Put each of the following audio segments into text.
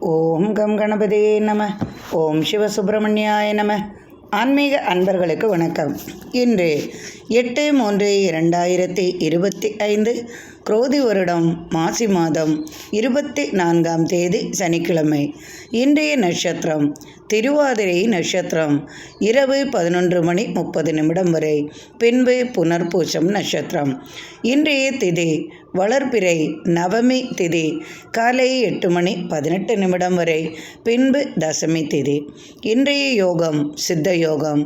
ஓம் come கணபதியே நம. ஓம் சிவசுப்பிரமணியாய நம. ஆன்மீக அன்பர்களுக்கு வணக்கம். இன்று 8/3/2025 குரோதி வருடம் மாசி மாதம் 24ஆம் தேதி சனிக்கிழமை. இன்றைய நட்சத்திரம் திருவாதிரை நட்சத்திரம். இரவு 11:30 வரை, பின்பு புனர்பூசம் நட்சத்திரம். இன்றைய திதி வளர்பிறை நவமி திதி காலை 8:18 வரை, பின்பு தசமி திதி. இன்றைய யோகம் சித்த யோகம்.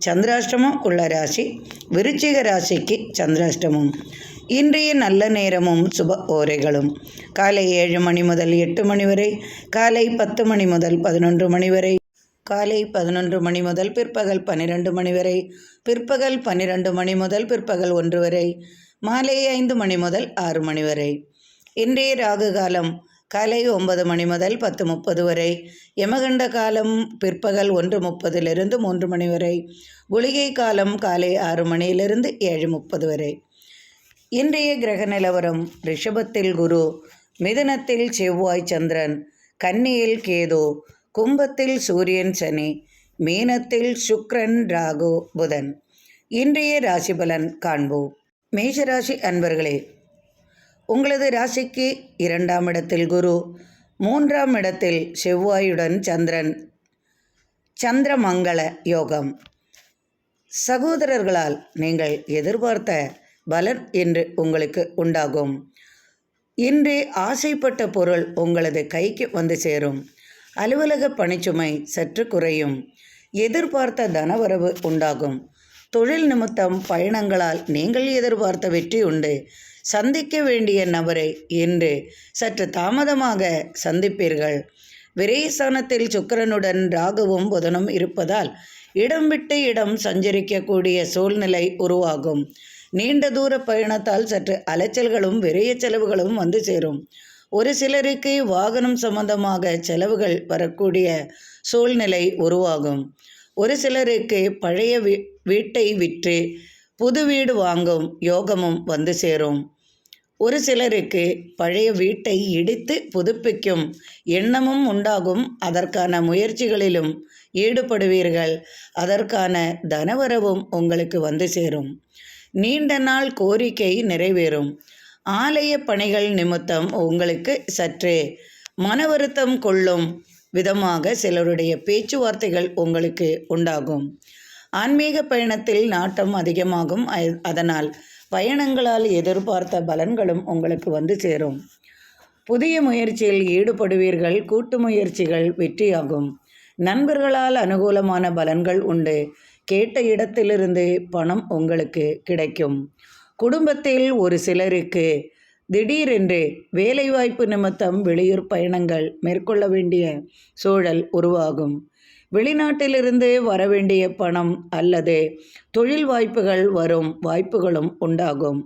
சந்திராஷ்டமம் உள்ள ராசி விருச்சிக ராசிக்கு சந்திராஷ்டமம். இன்றைய நல்ல நேரமும் சுப ஓரைகளும் காலை 7 மணி முதல் 8 மணி வரை, காலை 10 மணி முதல் 11 மணி வரை, காலை 11 மணி முதல் பிற்பகல் 12 மணி வரை, பிற்பகல் 12 மணி முதல் பிற்பகல் 1 வரை, மாலை 5 மணி முதல் 6 மணி வரை. இன்றைய ராகு காலம் காலை 9 மணி முதல் 10:30 வரை, யமகண்ட காலம் பிற்பகல் 1:30 3 மணி வரை, குளிகை காலம் காலை 6 மணியிலிருந்து 7:30 வரை. இன்றைய கிரக நிலவரம்: ரிஷபத்தில் குரு, மிதுனத்தில் செவ்வாய் சந்திரன், கன்னியில் கேது, கும்பத்தில் சூரியன் சனி, மீனத்தில் சுக்கிரன் ராகு புதன். இன்றைய ராசி பலன் காண்போம். மேஷராசி அன்பர்களே, உங்களது ராசிக்கு 2ஆம் இடத்தில் குரு, 3ஆம் இடத்தில் செவ்வாயுடன் சந்திரன், சந்திரமங்கள யோகம். சகோதரர்களால் நீங்கள் எதிர்பார்த்த பலன் இன்று உங்களுக்கு உண்டாகும். இன்று ஆசைப்பட்ட பொருள் உங்களது கைக்கு வந்து சேரும். அலுவலக பணிச்சுமை சற்று குறையும். எதிர்பார்த்த தனவரவு உண்டாகும். தொழில் நிமித்தம் பயணங்களால் நீங்கள் எதிர்பார்த்த வெற்றி உண்டு. சந்திக்க வேண்டிய நபரை இன்று சற்று தாமதமாக சந்திப்பீர்கள். விரயஸ்தானத்தில் சுக்கிரனுடன் ராகுவும் புதனும் இருப்பதால் இடம் விட்டு இடம் சஞ்சரிக்கக்கூடிய சூழ்நிலை உருவாகும். நீண்ட தூர பயணத்தால் சற்று அலைச்சல்களும் விரைய செலவுகளும் வந்து சேரும். ஒரு சிலருக்கு வாகனம் சம்பந்தமாக செலவுகள் வரக்கூடிய சூழ்நிலை உருவாகும். ஒரு சிலருக்கு பழைய வீட்டை விற்று புது வீடு வாங்கும் யோகமும் வந்து சேரும். ஒரு சிலருக்கு பழைய வீட்டை இடித்து புதுப்பிக்கும் எண்ணமும் உண்டாகும். அதற்கான முயற்சிகளிலும் ஈடுபடுவீர்கள். அதற்கான தனவரவும் உங்களுக்கு வந்து சேரும். நீண்ட நாள் கோரிக்கை நிறைவேறும். ஆலய பணிகள் நிமித்தம் உங்களுக்கு சற்றே மன வருத்தம் கொள்ளும் விதமாக சிலருடைய பேச்சுவார்த்தைகள் உங்களுக்கு உண்டாகும். ஆன்மீக பயணத்தில் நாட்டம் அதிகமாகும். அதனால் பயணங்களால் எதிர்பார்த்த பலன்களும் உங்களுக்கு வந்து சேரும். புதிய முயற்சியில் ஈடுபடுவீர்கள். கூட்டு முயற்சிகள் வெற்றியாகும். நண்பர்களால் அனுகூலமான பலன்கள் உண்டு. கேட்ட இடத்திலிருந்து பணம் உங்களுக்கு கிடைக்கும். குடும்பத்தில் ஒரு சிலருக்கு திடீரென்று வேலைவாய்ப்பு நிமித்தம் வெளியூர் பயணங்கள் மேற்கொள்ள வேண்டிய சூழல் உருவாகும். வெளிநாட்டிலிருந்து வரவேண்டிய பணம் அல்லது தொழில் வாய்ப்புகள் வரும் வாய்ப்புகளும் உண்டாகும்.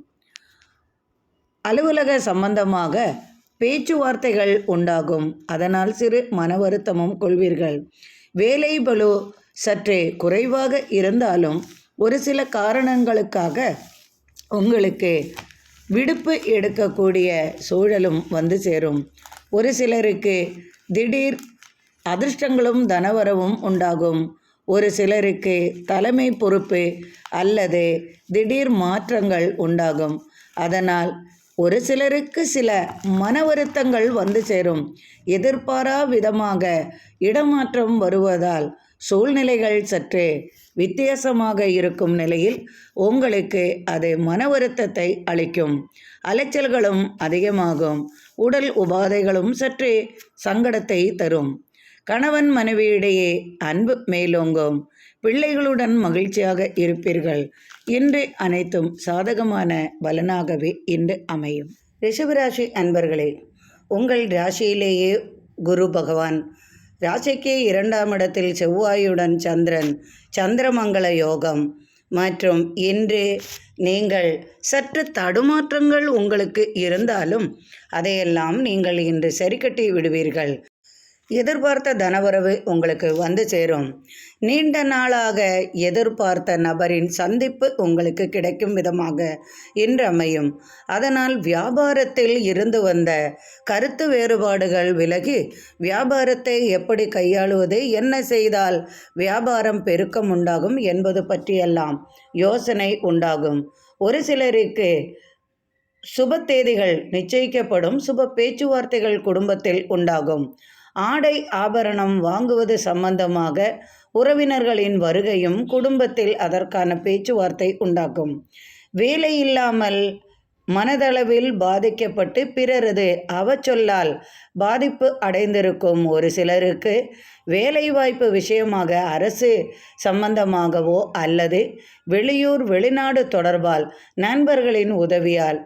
அலுவலக சம்பந்தமாக பேச்சுவார்த்தைகள் உண்டாகும். அதனால் சிறு மன வருத்தமும் கொள்வீர்கள். வேலை பளு சற்றே குறைவாக இருந்தாலும் ஒரு சில காரணங்களுக்காக உங்களுக்கு விடுப்பு எடுக்கக்கூடிய சூழலும் வந்து சேரும். ஒரு சிலருக்கு திடீர் அதிர்ஷ்டங்களும் தனவரவும் உண்டாகும். ஒரு சிலருக்கு தலைமை பொறுப்பு அல்லது திடீர் மாற்றங்கள் உண்டாகும். அதனால் ஒரு சிலருக்கு சில மன வருத்தங்கள் வந்து சேரும். எதிர்பாரா விதமாக இடமாற்றம் வருவதால் சூழ்நிலைகள் சற்றே வித்தியாசமாக இருக்கும் நிலையில் உங்களுக்கு அது மன வருத்தத்தை அளிக்கும். அலைச்சல்களும் அதிகமாகும். உடல் உபாதைகளும் சற்றே சங்கடத்தை தரும். கணவன் மனைவியிடையே அன்பு மேலோங்கும். பிள்ளைகளுடன் மகிழ்ச்சியாக இருப்பீர்கள். இன்று அனைத்தும் சாதகமான பலனாகவே இன்று அமையும். ரிஷபராசி அன்பர்களே, உங்கள் ராசியிலேயே குரு பகவான், ராசிக்கு 2ஆம் இடத்தில் செவ்வாயுடன் சந்திரன், சந்திரமங்கள யோகம் மற்றும் இன்று நீங்கள் சற்று தடுமாற்றங்கள் உங்களுக்கு இருந்தாலும் அதையெல்லாம் நீங்கள் இன்று சரி கட்டி விடுவீர்கள். எதிர்பார்த்த தனவரவு உங்களுக்கு வந்து சேரும். நீண்ட நாளாக எதிர்பார்த்த நபரின் சந்திப்பு உங்களுக்கு கிடைக்கும் விதமாக இன்று அமையும். அதனால் வியாபாரத்தில் இருந்து வந்த கருத்து வேறுபாடுகள் விலகி வியாபாரத்தை எப்படி கையாளுவது, என்ன செய்தால் வியாபாரம் பெருக்கம் உண்டாகும் என்பது பற்றியெல்லாம் யோசனை உண்டாகும். ஒரு சிலருக்கு சுப தேதிகள் நிச்சயிக்கப்படும். சுப பேச்சுவார்த்தைகள் குடும்பத்தில் உண்டாகும். ஆடை ஆபரணம் வாங்குவது சம்பந்தமாக உறவினர்களின் வருகையும் குடும்பத்தில் அதற்கான பேச்சுவார்த்தை உண்டாகும். வேலை இல்லாமல் மனதளவில் பாதிக்கப்பட்டு பிறரது அவச்சொல்லால் பாதிப்பு அடைந்திருக்கும் ஒரு சிலருக்கு வேலைவாய்ப்பு விஷயமாக அரசு சம்பந்தமாகவோ அல்லது வெளியூர் வெளிநாடு தொடர்பால் நண்பர்களின் உதவியால்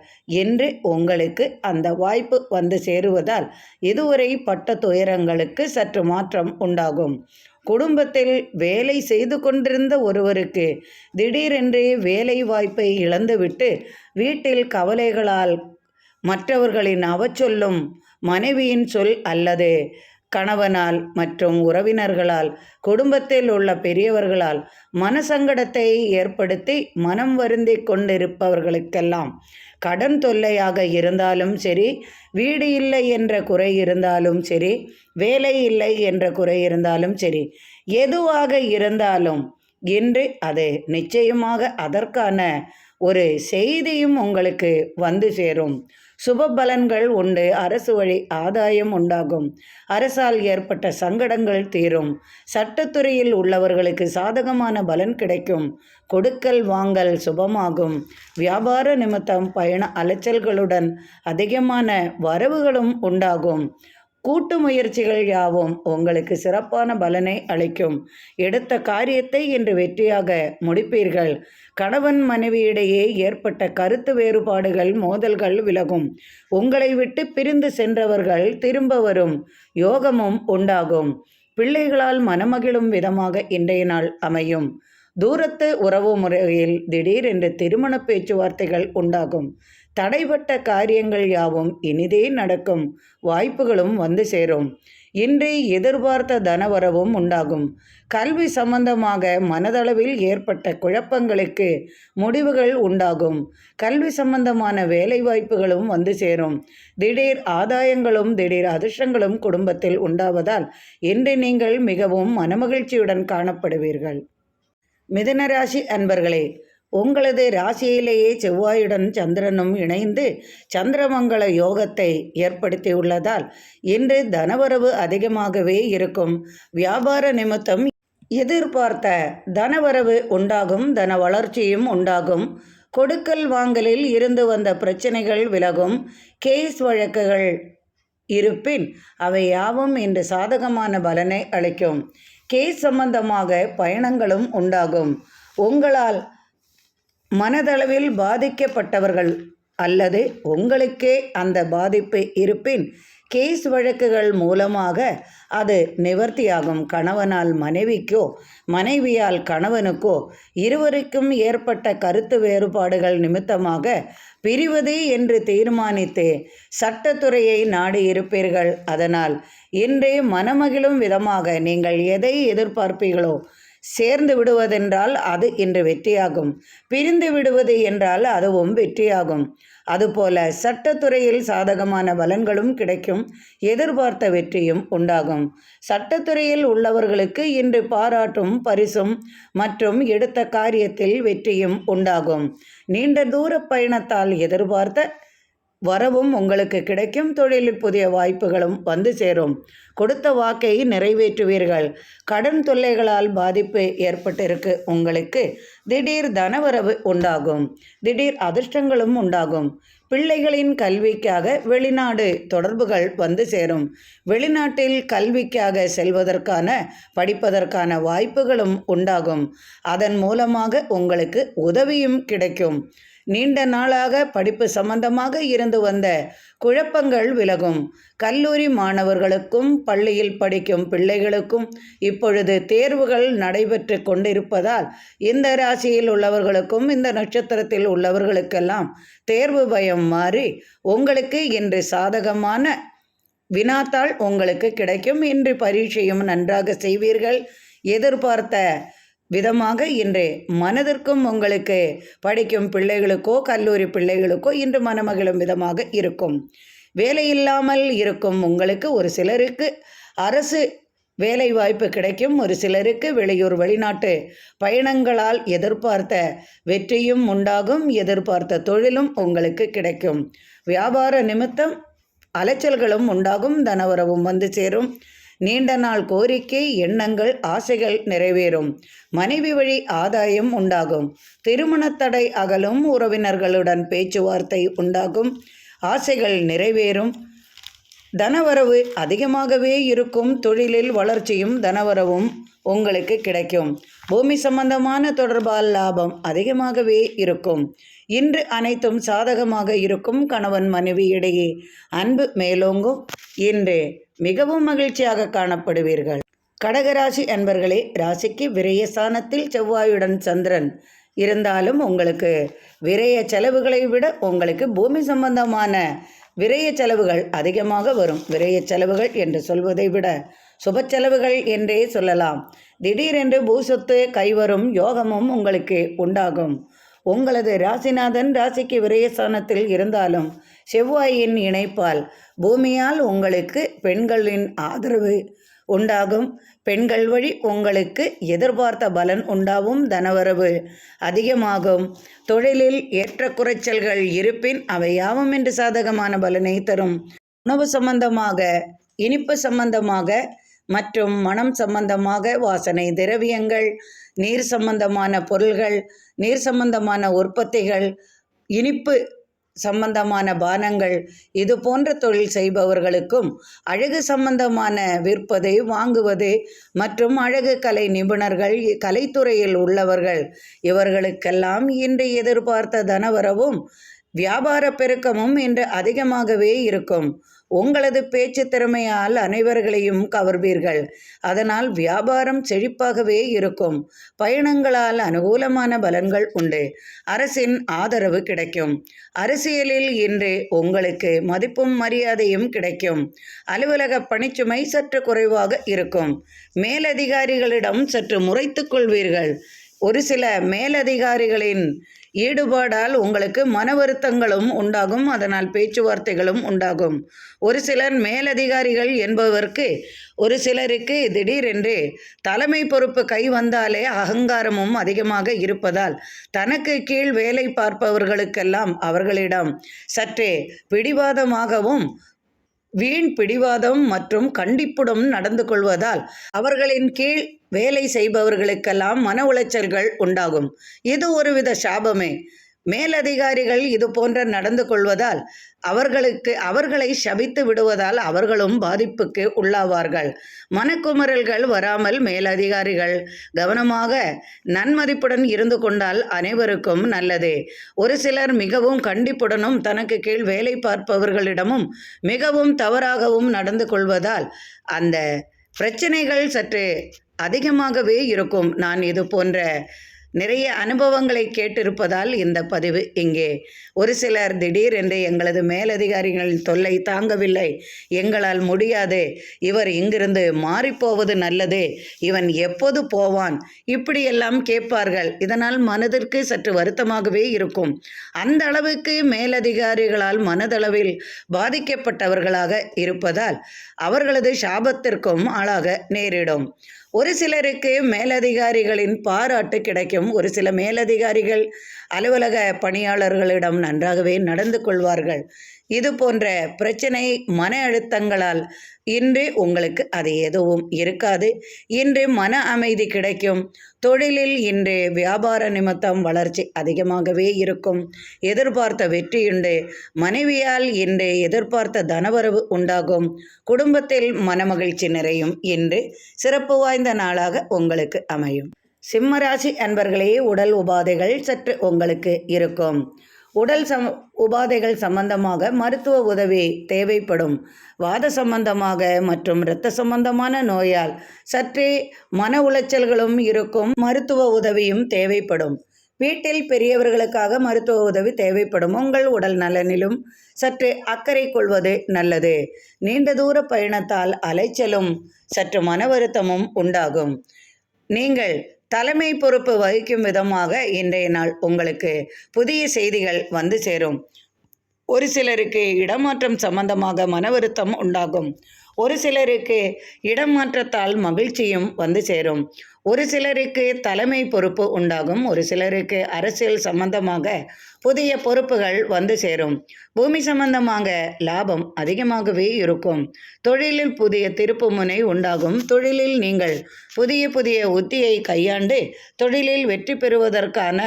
என்று உங்களுக்கு அந்த வாய்ப்பு வந்து சேருவதால் இதுவரை பட்ட துயரங்களுக்கு சற்று மாற்றம் உண்டாகும். குடும்பத்தில் வேலை செய்து கொண்டிருந்த ஒருவருக்கு திடீரென்று வேலை வாய்ப்பை இழந்துவிட்டு வீட்டில் கவலைகளால் மற்றவர்களின் அவச்சொல்லும் மனைவியின் சொல் அல்லது கணவனால் மற்றும் உறவினர்களால் குடும்பத்தில் உள்ள பெரியவர்களால் மனசங்கடத்தை ஏற்படுத்தி மனம் வருந்தி கொண்டிருப்பவர்களுக்கெல்லாம் கடன் தொல்லையாக இருந்தாலும் சரி, வீடு இல்லை என்ற குறை இருந்தாலும் சரி, வேலை இல்லை என்ற குறை இருந்தாலும் சரி, எதுவாக இருந்தாலும் இன்று அது நிச்சயமாக அதற்கான ஒரு செய்தியும் உங்களுக்கு வந்து சேரும். சுப பலன்கள் உண்டு. அரசு வழி ஆதாயம் உண்டாகும். அரசால் ஏற்பட்ட சங்கடங்கள் தீரும். சட்டத்துறையில் உள்ளவர்களுக்கு சாதகமான பலன் கிடைக்கும். கொடுக்கல் வாங்கல் சுபமாகும். வியாபார நிமித்தம் பயண அலைச்சல்களுடன் அதிகமான வரவுகளும் உண்டாகும். கூட்டு முயற்சிகள் யாவும் உங்களுக்கு சிறப்பான பலனை அளிக்கும். எடுத்த காரியத்தை இன்று வெற்றியாக முடிப்பீர்கள். கணவன் மனைவியிடையே ஏற்பட்ட கருத்து வேறுபாடுகள் மோதல்கள் விலகும். உங்களை விட்டு பிரிந்து சென்றவர்கள் திரும்ப வரும் யோகமும் உண்டாகும். பிள்ளைகளால் மனமகிழும் விதமாக இன்றைய நாள் அமையும். தூரத்து உறவு முறையில் திடீரென்று திருமண பேச்சுவார்த்தைகள் உண்டாகும். தடைப்பட்ட காரியங்கள் யாவும் இனிதே நடக்கும். வாய்ப்புகளும் வந்து சேரும். இன்று எதிர்பார்த்த தனவரவும் உண்டாகும். கல்வி சம்பந்தமாக மனதளவில் ஏற்பட்ட குழப்பங்களுக்கு முடிவுகள் உண்டாகும். கல்வி சம்பந்தமான வேலை வாய்ப்புகளும் வந்து சேரும். திடீர் ஆதாயங்களும் திடீர் அதிர்ஷ்டங்களும் குடும்பத்தில் உண்டாவதால் இன்று நீங்கள் மிகவும் மனமகிழ்ச்சியுடன் காணப்படுவீர்கள். மிதுன ராசி அன்பர்களே, உங்களது ராசியிலேயே செவ்வாயுடன் சந்திரனும் இணைந்து சந்திரமங்கல யோகத்தை ஏற்படுத்தியுள்ளதால் இன்று தனவரவு அதிகமாகவே இருக்கும். வியாபார நிமித்தம் எதிர்பார்த்த தனவரவு உண்டாகும். தன வளர்ச்சியும் உண்டாகும். கொடுக்கல் வாங்கலில் இருந்து வந்த பிரச்சனைகள் விலகும். கேஸ் வழக்குகள் இருப்பின் அவை யாவும் இன்று சாதகமான பலனை அளிக்கும். கேஸ் சம்பந்தமாக பயணங்களும் உண்டாகும். உங்களால் மனதளவில் பாதிக்கப்பட்டவர்கள் அல்லது உங்களுக்கே அந்த பாதிப்பு இருப்பின் கேஸ் வழக்குகள் மூலமாக அது நிவர்த்தியாகும். கணவனால் மனைவிக்கோ மனைவியால் கணவனுக்கோ இருவருக்கும் ஏற்பட்ட கருத்து வேறுபாடுகள் நிமித்தமாக பிரிவது என்று தீர்மானித்து சட்டத்துறையை நாடி இருப்பீர்கள். அதனால் இன்றே மனமகிழும் விதமாக நீங்கள் எதை எதிர்பார்ப்பீர்களோ சேர்ந்து விடுவதென்றால் அது இன்று வெற்றியாகும். பிரிந்து விடுவது என்றால் அதுவும் வெற்றியாகும். அதுபோல சட்டத்துறையில் சாதகமான பலன்களும் கிடைக்கும். எதிர்பார்த்த வெற்றியும் உண்டாகும். சட்டத்துறையில் உள்ளவர்களுக்கு இன்று பாராட்டும் பரிசும் மற்றும் எடுத்த காரியத்தில் வெற்றியும் உண்டாகும். நீண்ட தூர பயணத்தால் எதிர்பார்த்த வரவும் உங்களுக்கு கிடைக்கும். தொழிலில் புதிய வாய்ப்புகளும் வந்து சேரும். கொடுத்த வாக்கை நிறைவேற்றுவீர்கள். கடன் தொல்லைகளால் பாதிப்பு ஏற்பட்டிருக்கு உங்களுக்கு திடீர் தனவரவு உண்டாகும். திடீர் அதிர்ஷ்டங்களும் உண்டாகும். பிள்ளைகளின் கல்விக்காக வெளிநாடு தொடர்புகள் வந்து சேரும். வெளிநாட்டில் கல்விக்காக செல்வதற்கான படிப்பதற்கான வாய்ப்புகளும் உண்டாகும். அதன் மூலமாக உங்களுக்கு உதவியும் கிடைக்கும். நீண்ட நாளாக படிப்பு சம்பந்தமாக இருந்து வந்த குழப்பங்கள் விலகும். கல்லூரி மாணவர்களுக்கும் பள்ளியில் படிக்கும் பிள்ளைகளுக்கும் இப்பொழுது தேர்வுகள் நடைபெற்று கொண்டிருப்பதால் இந்த ராசியில் உள்ளவர்களுக்கும் இந்த நட்சத்திரத்தில் உள்ளவர்களுக்கெல்லாம் தேர்வு பயம் மாறி உங்களுக்கு இன்று சாதகமான வினாத்தாள் உங்களுக்கு கிடைக்கும். இன்று பரீட்சையும் நன்றாக செய்வீர்கள். எதிர்பார்த்த விதமாக இன்று மனதிற்கும் உங்களுக்கு படிக்கும் பிள்ளைகளுக்கோ கல்லூரி பிள்ளைகளுக்கோ இன்று மனமகிழும் விதமாக இருக்கும். வேலையில்லாமல் இருக்கும் உங்களுக்கு ஒரு சிலருக்கு அரசு வேலை வாய்ப்பு கிடைக்கும். ஒரு சிலருக்கு வெளியூர் வெளிநாட்டு பயணங்களால் எதிர்பார்த்த வெற்றியும் உண்டாகும். எதிர்பார்த்த தொழிலும் உங்களுக்கு கிடைக்கும். வியாபார நிமித்தம் அலைச்சல்களும் உண்டாகும். தனவரவும் வந்து சேரும். நீண்ட நாள் கோரிக்கை எண்ணங்கள் ஆசைகள் நிறைவேறும். மனைவி வழி ஆதாயம் உண்டாகும். திருமணத் தடை அகலும். உறவினர்களுடன் பேச்சுவார்த்தை உண்டாகும். ஆசைகள் நிறைவேறும். தனவரவு அதிகமாகவே இருக்கும். தொழிலில் வளர்ச்சியும் தனவரவும் உங்களுக்கு கிடைக்கும். பூமி சம்பந்தமான தொடர்பால் லாபம் அதிகமாகவே இருக்கும். இன்று அனைத்தும் சாதகமாக இருக்கும். கணவன் மனைவி இடையே அன்பு மேலோங்கும். இன்று மிகவும் மகிழ்ச்சியாக காணப்படுவீர்கள். கடகராசி அன்பர்களே, ராசிக்கு விரயஸ்தானத்தில் செவ்வாயுடன் சந்திரன் இருந்தாலும் உங்களுக்கு விரய செலவுகளை விட உங்களுக்கு பூமி சம்பந்தமான விரய செலவுகள் அதிகமாக வரும். விரய செலவுகள் என்று சொல்வதை விட சுப செலவுகள் என்றே சொல்லலாம். திடீரென்று பூசொத்து கைவரும் யோகமும் உங்களுக்கு உண்டாகும். உங்களது ராசிநாதன் ராசிக்கு விரயஸ்தானத்தில் இருந்தாலும் செவ்வாயின் இணைப்பால் பூமியால் உங்களுக்கு பெண்களின் ஆதரவு உண்டாகும். பெண்கள் வழி உங்களுக்கு எதிர்பார்த்த பலன் உண்டாகும். தனவரவு அதிகமாகும். தொழிலில் ஏற்ற குறைச்சல்கள் இருப்பின் அவை யாவும் என்று சாதகமான பலனை தரும். உணவு சம்பந்தமாக, இனிப்பு சம்பந்தமாக மற்றும் மனம் சம்பந்தமாக, வாசனை திரவியங்கள், நீர் சம்பந்தமான பொருள்கள், நீர் சம்பந்தமான உற்பத்திகள், இனிப்பு சம்பந்தமான பானங்கள், இது போன்ற தொழில் செய்பவர்களுக்கும் அழகு சம்பந்தமான விற்பது வாங்குவது மற்றும் அழகு கலை நிபுணர்கள், கலைத்துறையில் உள்ளவர்கள் இவர்களுக்கெல்லாம் இன்று எதிர்பார்த்த தனவரவும் வியாபார பெருக்கமும் இன்று அதிகமாகவே இருக்கும். உங்களது பேச்சு திறமையால் அனைவர்களையும் கவர்வீர்கள். அதனால் வியாபாரம் செழிப்பாகவே இருக்கும். பயணங்களால் அனுகூலமான பலன்கள் உண்டு. அரசின் ஆதரவு கிடைக்கும். அரசியலில் இன்று உங்களுக்கு மதிப்பும் மரியாதையும் கிடைக்கும். அலுவலக பணிச்சுமை சற்று குறைவாக இருக்கும். மேலதிகாரிகளிடம் சற்று முறைத்துக் கொள்வீர்கள். ஒரு சில மேலதிகாரிகளின் ஈடுபாடால் உங்களுக்கு மன வருத்தங்களும் உண்டாகும். அதனால் பேச்சுவார்த்தைகளும் உண்டாகும். ஒரு சிலர் மேலதிகாரிகள் என்பவருக்கு ஒரு சிலருக்கு திடீரென்று தலைமை பொறுப்பு கை வந்தாலே அகங்காரமும் அதிகமாக இருப்பதால் தனக்கு கீழ் வேலை பார்ப்பவர்களுக்கெல்லாம் அவர்களிடம் சற்றே பிடிவாதமாகவும் வீண் பிடிவாதம் மற்றும் கண்டிப்புடன் நடந்து கொள்வதால் அவர்களின் கீழ் வேலை செய்பவர்களுக்கெல்லாம் மன உளைச்சல்கள் உண்டாகும். இது ஒருவித சாபமே. மேலதிகாரிகள் இது போன்ற நடந்து கொள்வதால் அவர்களை சபித்து விடுவதால் அவர்களும் பாதிப்புக்கு உள்ளாவார்கள். மனக்குமரல்கள் வராமல் மேலதிகாரிகள் கவனமாக நன்மதிப்புடன் இருந்து கொண்டால் அனைவருக்கும் நல்லது. ஒரு சிலர் மிகவும் கண்டிப்புடனும் தனக்கு கீழ் வேலை பார்ப்பவர்களிடமும் மிகவும் தவறாகவும் நடந்து கொள்வதால் அந்த பிரச்சனைகள் சற்று அதிகமாகவே இருக்கும். நான் இது போன்ற நிறைய அனுபவங்களை கேட்டிருப்பதால் இந்த பதிவு இங்கே. ஒரு சிலர் திடீரென்று எங்களது மேலதிகாரிகளின் தொல்லை தாங்கவில்லை, எங்களால் முடியாது, இவர் இங்கிருந்து மாறிப்போவது நல்லது, இவன் எப்போது போவான், இப்படியெல்லாம் கேட்பார்கள். இதனால் மனதிற்கு சற்று வருத்தமாகவே இருக்கும். அந்த அளவுக்கு மேலதிகாரிகளால் மனதளவில் பாதிக்கப்பட்டவர்களாக இருப்பதால் அவர்களது சாபத்திற்கும் ஆளாக நேரிடும். ஒரு சிலருக்கு மேலதிகாரிகளின் பாராட்டு கிடைக்கும். ஒரு சில மேலதிகாரிகள் அலுவலக பணியாளர்களிடம் நன்றாகவே நடந்து கொள்வார்கள். இது போன்ற பிரச்சனை மன அழுத்தங்களால் இன்று உங்களுக்கு அது எதுவும் இருக்காது. இன்று மன அமைதி கிடைக்கும். தொழிலில் இன்று வியாபார நிமித்தம் வளர்ச்சி அதிகமாகவே இருக்கும். எதிர்பார்த்த வெற்றியுண்டு. மனைவியால் இன்று எதிர்பார்த்த தனவரவு உண்டாகும். குடும்பத்தில் மனமகிழ்ச்சி நிறையும். இன்று சிறப்பு வாய்ந்த நாளாக உங்களுக்கு அமையும். சிம்மராசி அன்பர்களே, உடல் உபாதைகள் சற்று உங்களுக்கு இருக்கும். உடல் உபாதைகள் சம்பந்தமாக மருத்துவ உதவி தேவைப்படும். வாத சம்பந்தமாக மற்றும் இரத்த சம்பந்தமான நோயால் சற்றே மன உளைச்சல்களும் இருக்கும். மருத்துவ உதவியும் தேவைப்படும். வீட்டில் பெரியவர்களுக்காக மருத்துவ உதவி தேவைப்படும். உங்கள் உடல் நலனிலும் சற்று அக்கறை கொள்வது நல்லது. நீண்ட தூர பயணத்தால் அலைச்சலும் சற்று மன வருத்தமும் உண்டாகும். நீங்கள் தலைமை பொறுப்பு வகிக்கும் விதமாக இன்றைய நாள் உங்களுக்கு புதிய செய்திகள் வந்து சேரும். ஒரு சிலருக்கு இடமாற்றம் சம்பந்தமாக மன வருத்தம் உண்டாகும். ஒரு சிலருக்கு இடமாற்றத்தால் மகிழ்ச்சியும் வந்து சேரும். ஒரு சிலருக்கு தலைமை பொறுப்பு உண்டாகும். ஒரு சிலருக்கு அரசியல் சம்பந்தமாக புதிய பொறுப்புகள் வந்து சேரும். பூமி சம்பந்தமாக லாபம் அதிகமாகவே இருக்கும். தொழிலில் புதிய திருப்புமுனை உண்டாகும். தொழிலில் நீங்கள் புதிய உத்தியை கையாண்டு தொழிலில் வெற்றி பெறுவதற்கான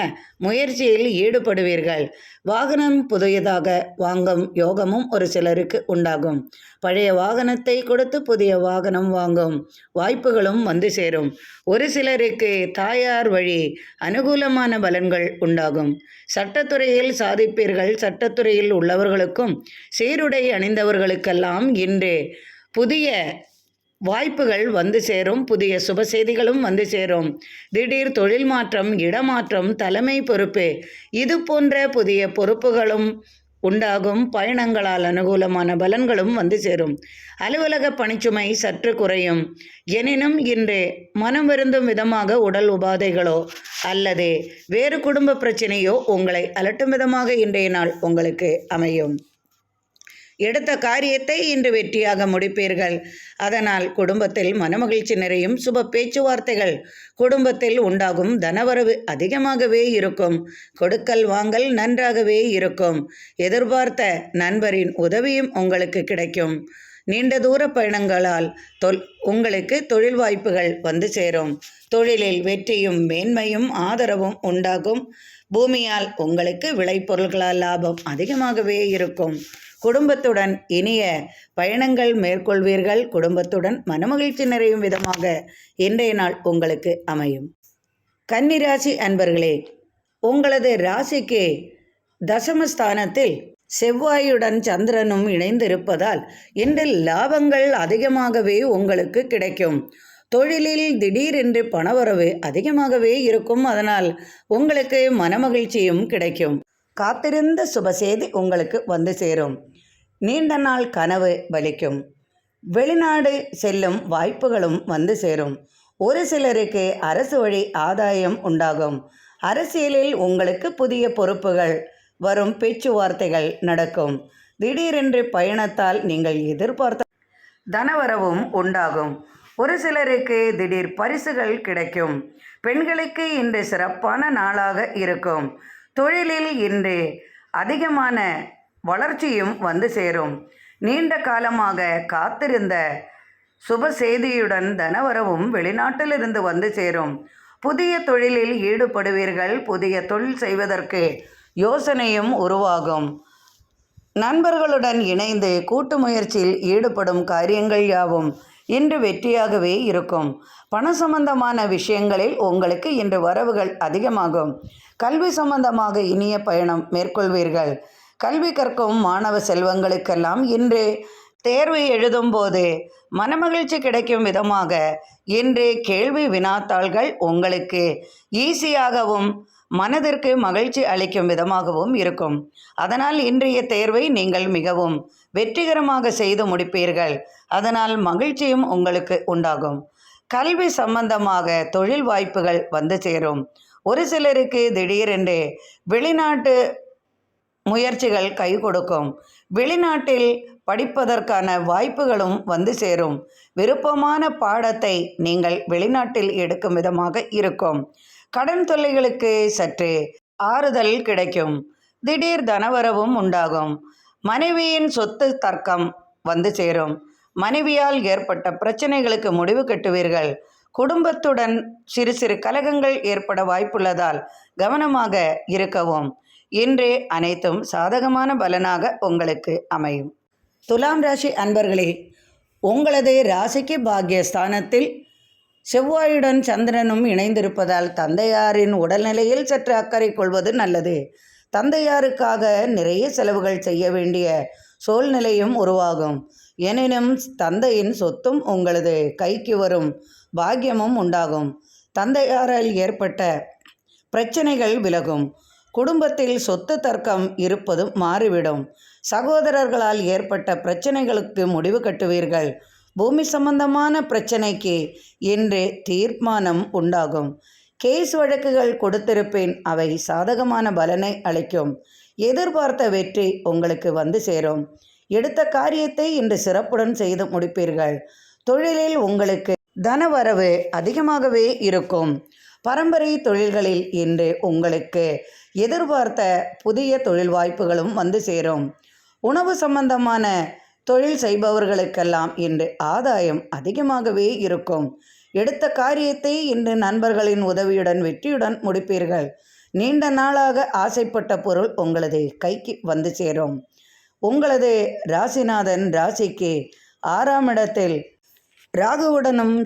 முயற்சியில் ஈடுபடுவீர்கள். வாகனம் புதியதாக வாங்கும் யோகமும் ஒரு சிலருக்கு உண்டாகும். பழைய வாகனத்தை கொடுத்து புதிய வாகனம் வாங்கும் வாய்ப்புகளும் வந்து சேரும். ஒரு சிலருக்கு தாயார் வழி அனுகூலமான பலன்கள் உண்டாகும். சட்டத்துறையில் சாதிப்பீர்கள். சட்டத்துறையில் உள்ளவர்களுக்கும் சீருடை அணிந்தவர்களுக்கெல்லாம் இன்று புதிய வாய்ப்புகள் வந்து சேரும். புதிய சுப செய்திகளும் வந்து சேரும். திடீர் தொழில் மாற்றம், இடமாற்றம், தலைமை பொறுப்பு, இது போன்ற புதிய பொறுப்புகளும் உண்டாகும். பயணங்களால் அனுகூலமான பலன்களும் வந்து சேரும். அலுவலக பணிச்சுமை சற்று குறையும். எனினும் இன்று மனம் வருந்தும் விதமாக உடல் உபாதைகளோ அல்லது வேறு குடும்ப பிரச்சனையோ உங்களை அலட்டும் விதமாக இன்றைய நாள் உங்களுக்கு அமையும். எடுத்த காரியத்தை இன்று வெற்றியாக முடிப்பீர்கள். அதனால் குடும்பத்தில் மனமகிழ்ச்சி நிறையும். சுப பேச்சுவார்த்தைகள் குடும்பத்தில் உண்டாகும். தனவரவு அதிகமாகவே இருக்கும். கொடுக்கல் வாங்கல் நன்றாகவே இருக்கும். எதிர்பார்த்த நண்பரின் உதவியும் உங்களுக்கு கிடைக்கும். நீண்ட தூர பயணங்களால் உங்களுக்கு தொழில் வாய்ப்புகள் வந்து சேரும். தொழிலில் வெற்றியும் மேன்மையும் ஆதரவும் உண்டாகும். பூமியால் உங்களுக்கு விளைபொருள்களால் லாபம் அதிகமாகவே இருக்கும். குடும்பத்துடன் இனிய பயணங்கள் மேற்கொள்வீர்கள். குடும்பத்துடன் மனமகிழ்ச்சி நிறையும் விதமாக இன்றைய நாள் உங்களுக்கு அமையும். கன்னிராசி அன்பர்களே, உங்களது ராசிக்கு தசமஸ்தானத்தில் செவ்வாயுடன் சந்திரனும் இணைந்திருப்பதால் இன்று லாபங்கள் அதிகமாகவே உங்களுக்கு கிடைக்கும். தொழிலில் திடீரென்று பணவரவு அதிகமாகவே இருக்கும். அதனால் உங்களுக்கு மனமகிழ்ச்சியும் கிடைக்கும். காத்திருந்த சுபசெய்தி உங்களுக்கு வந்து சேரும். நீண்ட நாள் கனவு பலிக்கும். வெளிநாடு செல்லும் வாய்ப்புகளும் வந்து சேரும். ஒரு சிலருக்கு அரசு வழி ஆதாயம் உண்டாகும். அரசியலில் உங்களுக்கு புதிய பொறுப்புகள் வரும். பேச்சுவார்த்தைகள் நடக்கும். திடீரென்று பயணத்தால் நீங்கள் எதிர்பார்த்த தனவரவும் உண்டாகும். ஒரு சிலருக்கு திடீர் பரிசுகள் கிடைக்கும். பெண்களுக்கு இன்று சிறப்பான நாளாக இருக்கும். தொழிலில் இன்று அதிகமான வளர்ச்சியும் வந்து சேரும். நீண்ட காலமாக காத்திருந்த சுப செய்தியுடன் தனவரவும் வெளிநாட்டிலிருந்து வந்து சேரும். புதிய தொழிலில் ஈடுபடுவீர்கள். புதிய தொழில் செய்வதற்கு யோசனையும் உருவாகும். நண்பர்களுடன் இணைந்து கூட்டு முயற்சியில் ஈடுபடும் காரியங்கள் யாவும் இன்று வெற்றியாகவே இருக்கும். பண சம்பந்தமான விஷயங்களில் உங்களுக்கு இன்று வரவுகள் அதிகமாகும். கல்வி சம்பந்தமாக இனிய பயணம் மேற்கொள்வீர்கள். கல்வி கற்கும் மாணவ செல்வங்களுக்கெல்லாம் இன்று தேர்வு எழுதும்போது மனமகிழ்ச்சி கிடைக்கும் விதமாக இன்று கேள்வி வினாத்தாள்கள் உங்களுக்கு ஈஸியாகவும் மனதிற்கு மகிழ்ச்சி அளிக்கும் விதமாகவும் இருக்கும். அதனால் இன்றைய தேர்வை நீங்கள் மிகவும் வெற்றிகரமாக செய்து முடிப்பீர்கள். அதனால் மகிழ்ச்சியும் உங்களுக்கு உண்டாகும். கல்வி சம்பந்தமாக தொழில் வாய்ப்புகள் வந்து சேரும். ஒரு சிலருக்கு திடீரென்று வெளிநாட்டு முயற்சிகள் கை கொடுக்கும். வெளிநாட்டில் படிப்பதற்கான வாய்ப்புகளும் வந்து சேரும். விருப்பமான பாடத்தை நீங்கள் வெளிநாட்டில் எடுக்கும் விதமாக இருக்கும். கடன் தொல்லைகளுக்கு சற்று ஆறுதல் கிடைக்கும். திடீர் தனவரவும் உண்டாகும். மனைவியின் சொத்து தர்க்கம் வந்து சேரும். மனைவியால் ஏற்பட்ட பிரச்சனைகளுக்கு முடிவு கட்டுவீர்கள். குடும்பத்துடன் சிறு சிறு கலகங்கள் ஏற்பட வாய்ப்புள்ளதால் கவனமாக இருக்கவும். இன்று அனைத்தும் சாதகமான பலனாக உங்களுக்கு அமையும். துலாம் ராசி அன்பர்களே, உங்களது ராசிக்கு பாக்கியஸ்தானத்தில் செவ்வாயுடன் சந்திரனும் இணைந்திருப்பதால் தந்தையாரின் உடல்நிலையில் சற்று அக்கறை கொள்வது நல்லது. தந்தையாருக்காக நிறைய செலவுகள் செய்ய வேண்டிய சூழ்நிலையும் உருவாகும். எனினும் தந்தையின் சொத்தும் உங்களது கைக்கு வரும் பாக்கியமும் உண்டாகும். தந்தையாரால் ஏற்பட்ட பிரச்சனைகள் விலகும். குடும்பத்தில் சொத்து தர்க்கம் இருப்பது மாறிவிடும். சகோதரர்களால் ஏற்பட்ட பிரச்சனைகளுக்கு முடிவு கட்டுவீர்கள். பூமி சம்பந்தமான பிரச்சனைக்கு இன்று தீர்மானம் உண்டாகும். கேஸ் வழக்குகள் கொடுத்திருப்பேன், அவை சாதகமான பலனை அளிக்கும். எதிர்பார்த்த வெற்றி உங்களுக்கு வந்து சேரும். எடுத்த காரியத்தை இன்று சிறப்புடன் செய்து முடிப்பீர்கள். தொழிலில் உங்களுக்கு தனவரவு அதிகமாகவே இருக்கும். பரம்பரை தொழில்களில் இன்று உங்களுக்கு எதிர்பார்த்த புதிய தொழில் வாய்ப்புகளும் வந்து சேரும். உணவு சம்பந்தமான தொழில் செய்பவர்களுக்கெல்லாம் இன்று ஆதாயம் அதிகமாகவே இருக்கும். எடுத்த காரியத்தை இன்று நண்பர்களின் உதவியுடன் வெற்றியுடன் முடிப்பீர்கள். நீண்ட நாளாக ஆசைப்பட்ட பொருள் உங்களது கைக்கு வந்து சேரும். உங்களது ராசிநாதன் ராசிக்கு 6ஆம் இடத்தில் ராகுவுடனும்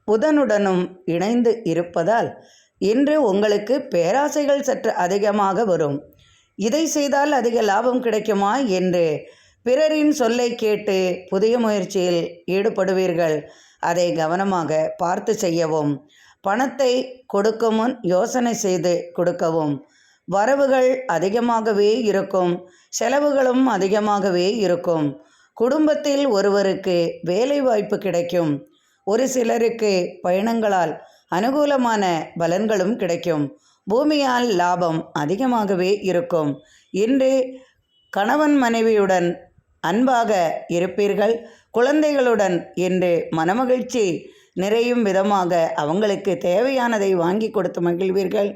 புதனுடனும் இணைந்து இருப்பதால் இன்று உங்களுக்கு பேராசைகள் சற்று அதிகமாக வரும். இதை செய்தால் அதிக லாபம் கிடைக்குமா என்று பிறரின் சொல்லை கேட்டு புதிய முயற்சியில் ஈடுபடுவீர்கள். அதை கவனமாக பார்த்து செய்யவும். பணத்தை கொடுக்கும் முன் யோசனை செய்து கொடுக்கவும். வரவுகள் அதிகமாகவே இருக்கும், செலவுகளும் அதிகமாகவே இருக்கும். குடும்பத்தில் ஒருவருக்கு வேலை வாய்ப்பு கிடைக்கும். ஒரு சிலருக்கு பயணங்களால் அனுகூலமான பலன்களும் கிடைக்கும். பூமியால் லாபம் அதிகமாகவே இருக்கும். இன்று கணவன் மனைவியுடன் அன்பாக இருப்பீர்கள். குழந்தைகளுடன் இன்று மனமகிழ்ச்சி நிறையும் விதமாக அவங்களுக்கு தேவையானதை வாங்கி கொடுத்து மகிழ்வீர்கள்.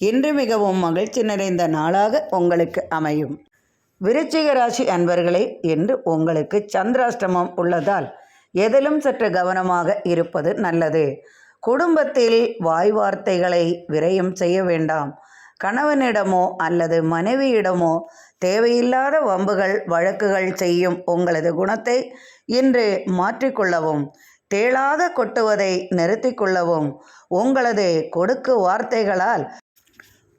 இன்று மிகவும் மகிழ்ச்சி நிறைந்த நாளாக உங்களுக்கு அமையும். விருச்சிக ராசி அன்பர்களே, இன்று உங்களுக்கு சந்திராஷ்டமம் உள்ளதால் எதிலும் சற்று கவனமாக இருப்பது நல்லது. குடும்பத்தில் வாய் வார்த்தைகளை விரயம் செய்ய வேண்டாம். கணவனிடமோ அல்லது மனைவியிடமோ தேவையில்லாத வம்புகள் வழக்குகள் செய்யும் உங்களது குணத்தை இன்று மாற்றிக்கொள்ளவும். தேளாக கொட்டுவதை நிறுத்தி கொள்ளவும். உங்களது கொடுக்கு வார்த்தைகளால்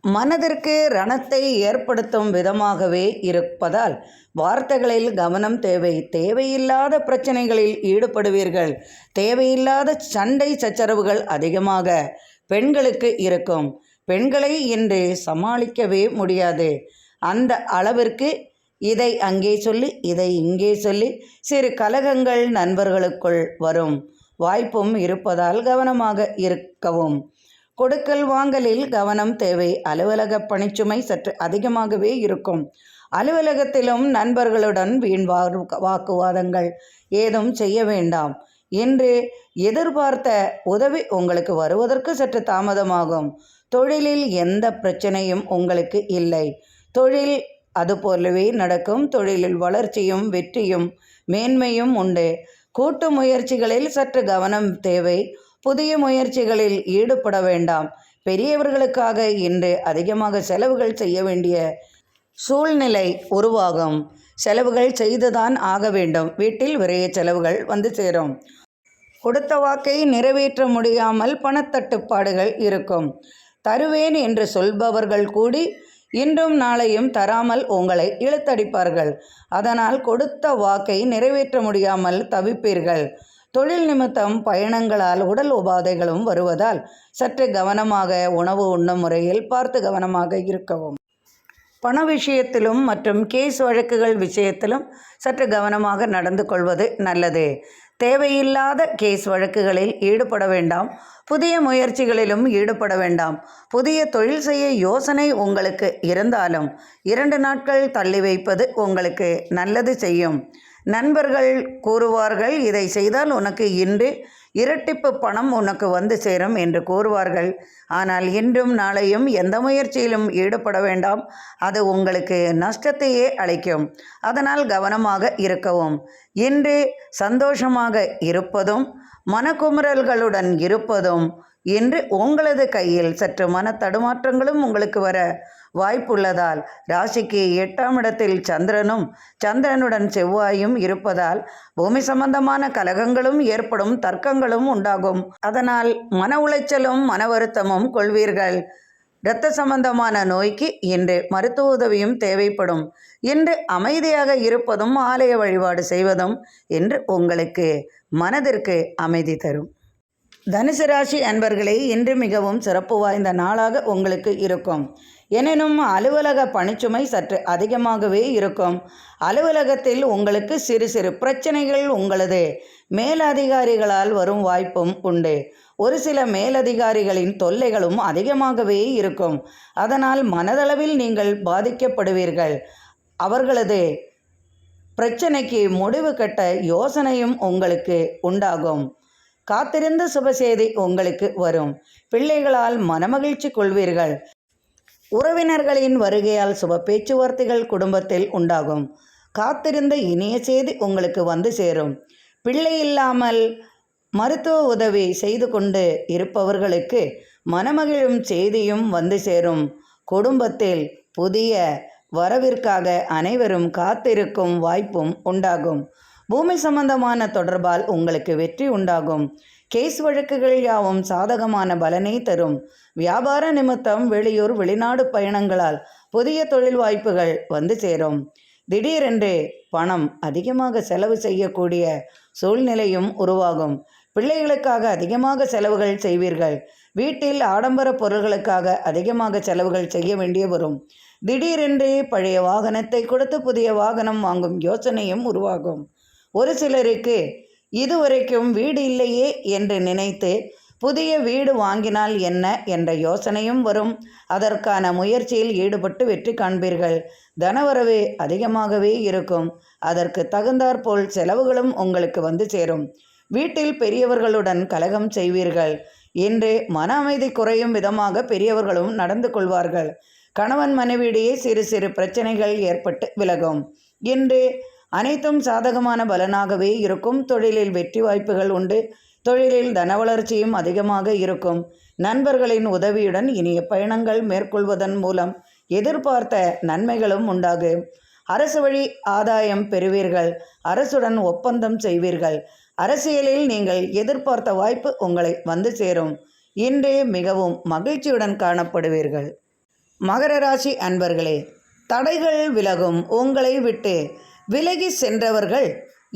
மனதிற்கு ரணத்தை ஏற்படுத்தும் விதமாகவே இருப்பதால் வார்த்தைகளில் கவனம் தேவை. தேவையில்லாத பிரச்சனைகளில் ஈடுபடுவீர்கள். தேவையில்லாத சண்டை சச்சரவுகள் அதிகமாக பெண்களுக்கு இருக்கும். பெண்களை இன்று சமாளிக்கவே முடியாது. அந்த அளவிற்கு இதை அங்கே சொல்லி இதை இங்கே சொல்லி சிறு கலகங்கள் நண்பர்களுக்குள் வரும் வாய்ப்பும் இருப்பதால் கவனமாக இருக்கவும். கொடுக்கல் வாங்கலில் கவனம் தேவை. அலுவலக பணிச்சுமை சற்று அதிகமாகவே இருக்கும். அலுவலகத்திலும் நண்பர்களுடன் வீண் வாக்குவாதங்கள் ஏதும் செய்ய வேண்டாம். இன்று எதிர்பார்த்த உதவி உங்களுக்கு வருவதற்கு சற்று தாமதமாகும். தொழிலில் எந்த பிரச்சனையும் உங்களுக்கு இல்லை. தொழில் அதுபோலவே நடக்கும். தொழிலில் வளர்ச்சியும் வெற்றியும் மேன்மையும் உண்டு. கூட்டு முயற்சிகளில் சற்று கவனம் தேவை. புதிய முயற்சிகளில் ஈடுபட வேண்டாம். பெரியவர்களுக்காக இன்று அதிகமாக செலவுகள் செய்ய வேண்டிய சூழ்நிலை உருவாகும். செலவுகள் செய்துதான் ஆக வேண்டும். வீட்டில் விரைய செலவுகள் வந்து சேரும். கொடுத்த வாக்கை நிறைவேற்ற முடியாமல் பணத்தட்டுப்பாடுகள் இருக்கும். தருவேன் என்று சொல்பவர்கள் கூடி இன்றும் நாளையும் தராமல் உங்களை இழுத்தடிப்பார்கள். அதனால் கொடுத்த வாக்கை நிறைவேற்ற முடியாமல் தவிப்பீர்கள். தொழில் நிமித்தம் பயணங்களால் உடல் உபாதைகளும் வருவதால் சற்று கவனமாக உணவு உண்ணும் முறையில் பார்த்து கவனமாக இருக்கவும். பண விஷயத்திலும் மற்றும் கேஸ் வழக்குகள் விஷயத்திலும் சற்று கவனமாக நடந்து கொள்வது நல்லது. தேவையில்லாத கேஸ் வழக்குகளில் ஈடுபட வேண்டாம். புதிய முயற்சிகளிலும் ஈடுபட வேண்டாம். புதிய தொழில் செய்ய யோசனை உங்களுக்கு இருந்தாலும் 2 நாட்கள் தள்ளி வைப்பது உங்களுக்கு நல்லது செய்யும். நண்பர்கள் கூறுவார்கள், இதை செய்தால் உனக்கு இன்று இரட்டிப்பு பணம் உனக்கு வந்து சேரும் என்று கூறுவார்கள். ஆனால் இன்றும் நாளையும் எந்த முயற்சியிலும் ஈடுபட வேண்டாம். அது உங்களுக்கு நஷ்டத்தையே அளிக்கும். அதனால் கவனமாக இருக்கவும். இன்று சந்தோஷமாக இருப்பதும் மனக்குமுறல்களுடன் இருப்பதும் இன்று உங்களது கையில். சற்று மன தடுமாற்றங்களும் உங்களுக்கு வர வாய்ப்புள்ளதால் ராசிக்கு 8ஆம் இடத்தில் சந்திரனுடன் செவ்வாயும் இருப்பதால் பூமி சம்பந்தமான கலகங்களும் ஏற்படும், தர்க்கங்களும் உண்டாகும். அதனால் மன உளைச்சலும் மன வருத்தமும் கொள்வீர்கள். இரத்த சம்பந்தமான நோய்க்கு இன்று மருத்துவ உதவியும் தேவைப்படும். இன்று அமைதியாக இருப்பதும் ஆலய வழிபாடு செய்வதும் இன்று உங்களுக்கு மனதிற்கு அமைதி தரும். தனுசு ராசி அன்பர்களே, இன்று மிகவும் சிறப்பு வாய்ந்த நாளாக உங்களுக்கு இருக்கும். எனினும் அலுவலக பணிச்சுமை சற்று அதிகமாகவே இருக்கும். அலுவலகத்தில் உங்களுக்கு சிறு சிறு பிரச்சனைகள் உங்களது மேலதிகாரிகளால் வரும் வாய்ப்பும் உண்டு. ஒரு சில மேலதிகாரிகளின் தொல்லைகளும் அதிகமாகவே இருக்கும். அதனால் மனதளவில் நீங்கள் பாதிக்கப்படுவீர்கள். அவர்களது பிரச்சனைக்கு முடிவு கட்ட யோசனையும் உங்களுக்கு உண்டாகும். காத்திருந்த சுபசெய்தி உங்களுக்கு வரும். பிள்ளைகளால் மனமகிழ்ச்சி கொள்வீர்கள். உறவினர்களின் வருகையால் சுப பேச்சுவார்த்தைகள் குடும்பத்தில் உண்டாகும். காத்திருந்த இனிய செய்தி உங்களுக்கு வந்து சேரும். பிள்ளை இல்லாமல் மருத்துவ உதவி செய்து கொண்டு இருப்பவர்களுக்கு மனமகிழும் செய்தியும் வந்து சேரும். குடும்பத்தில் புதிய வரவிற்காக அனைவரும் காத்திருக்கும் வாய்ப்பும் உண்டாகும். பூமி சம்பந்தமான தொடர்பால் உங்களுக்கு வெற்றி உண்டாகும். கேஸ் வழக்குகள் யாவும் சாதகமான பலனை தரும். வியாபார நிமித்தம் வெளியூர் வெளிநாடு பயணங்களால் புதிய தொழில் வாய்ப்புகள் வந்து சேரும். திடீரென்று பணம் அதிகமாக செலவு செய்யக்கூடிய சூழ்நிலையும் உருவாகும். பிள்ளைகளுக்காக அதிகமாக செலவுகள் செய்வீர்கள். வீட்டில் ஆடம்பர பொருள்களுக்காக அதிகமாக செலவுகள் செய்ய வேண்டிய வரும். திடீரென்று பழைய வாகனத்தை கொடுத்து புதிய வாகனம் வாங்கும் யோசனையும் உருவாகும். ஒரு சிலருக்கு இதுவரைக்கும் வீடு இல்லையே என்று நினைத்து புதிய வீடு வாங்கினால் என்ன என்ற யோசனையும் வரும். அதற்கான முயற்சியில் ஈடுபட்டு வெற்றி காண்பீர்கள். தனவரவு அதிகமாகவே இருக்கும். அதற்கு தகுந்தாற்போல் செலவுகளும் உங்களுக்கு வந்து சேரும். வீட்டில் பெரியவர்களுடன் கலகம் செய்வீர்கள். இன்று மன அமைதி குறையும் விதமாக பெரியவர்களும் நடந்து கொள்வார்கள். கணவன் மனைவியிடையே சிறு சிறு பிரச்சனைகள் ஏற்பட்டு விலகும். இன்று அனைத்தும் சாதகமான பலனாகவே இருக்கும். தொழிலில் வெற்றி வாய்ப்புகள் உண்டு. தொழிலில் தன வளர்ச்சியும் அதிகமாக இருக்கும். நண்பர்களின் உதவியுடன் இனிய பயணங்கள் மேற்கொள்வதன் மூலம் எதிர்பார்த்த நன்மைகளும் உண்டாகும். அரசு வழி ஆதாயம் பெறுவீர்கள். அரசுடன் ஒப்பந்தம் செய்வீர்கள். அரசியலில் நீங்கள் எதிர்பார்த்த வாய்ப்பு உங்களை வந்து சேரும். இன்றே மிகவும் மகிழ்ச்சியுடன் காணப்படுவீர்கள். மகர ராசி அன்பர்களே, தடைகள் விலகும். உங்களை விட்டு விலகி சென்றவர்கள்